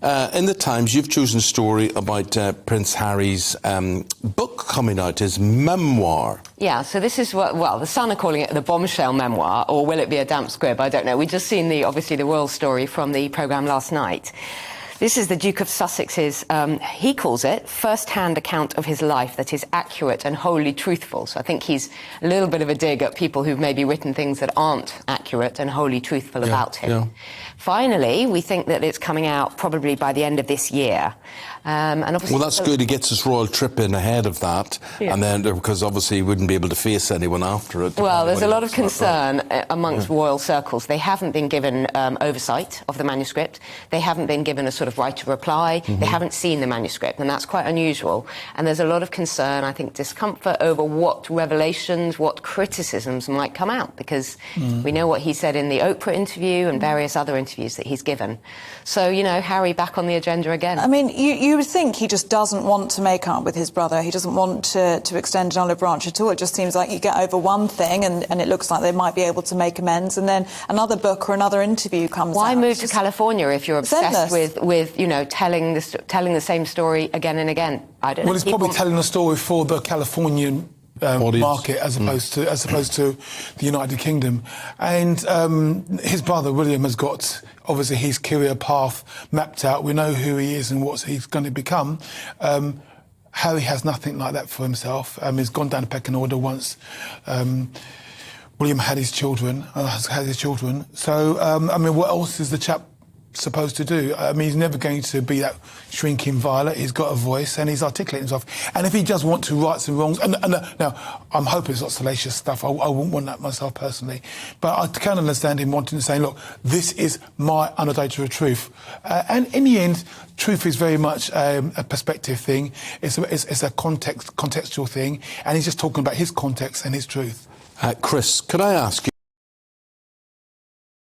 In the Times, you've chosen a story about Prince Harry's book coming out, his memoir. Yeah, so this is what, well, the Sun are calling it the bombshell memoir, or will it be a damp squib? I don't know. We've just seen obviously the royal story from the programme last night. This is the Duke of Sussex's, he calls it, first-hand account of his life that is accurate and wholly truthful. So I think he's a little bit of a dig at people who've maybe written things that aren't accurate and wholly truthful about him. Yeah. Finally, we think that it's coming out probably by the end of this year. And obviously, well, that's good. He gets his royal trip in ahead of that, and then because obviously he wouldn't be able to face anyone after it. Well, there's a lot of concern amongst royal circles. They haven't been given oversight of the manuscript. They haven't been given a sort of right to reply. They haven't seen the manuscript, and that's quite unusual. And there's a lot of concern, I think, discomfort over what revelations, what criticisms might come out, because we know what he said in the Oprah interview and various other interviews that he's given. So, you know, Harry back on the agenda again. I mean, you would think he just doesn't want to make up with his brother. He doesn't want to extend an olive branch at all. It just seems like you get over one thing and it looks like they might be able to make amends, and then another book or another interview comes out. Why move to California if you're obsessed with you know, telling the same story again and again? I don't know. Well, he's probably telling a story for the Californian market as opposed to the United Kingdom. And his brother William has got obviously his career path mapped out. We know who he is and what he's going to become. Harry has nothing like that for himself. He's gone down the pecking order once. William had his children, So, I mean, what else is the chap supposed to do? I mean, he's never going to be that shrinking violet. He's got a voice and he's articulating himself. And if he does want to right some wrongs, and now, I'm hoping it's not salacious stuff. I wouldn't want that myself personally. But I can understand him wanting to say, look, this is my unadulterated truth. And in the end, truth is very much a perspective thing. It's a contextual thing. And he's just talking about his context and his truth. Chris, could I ask you,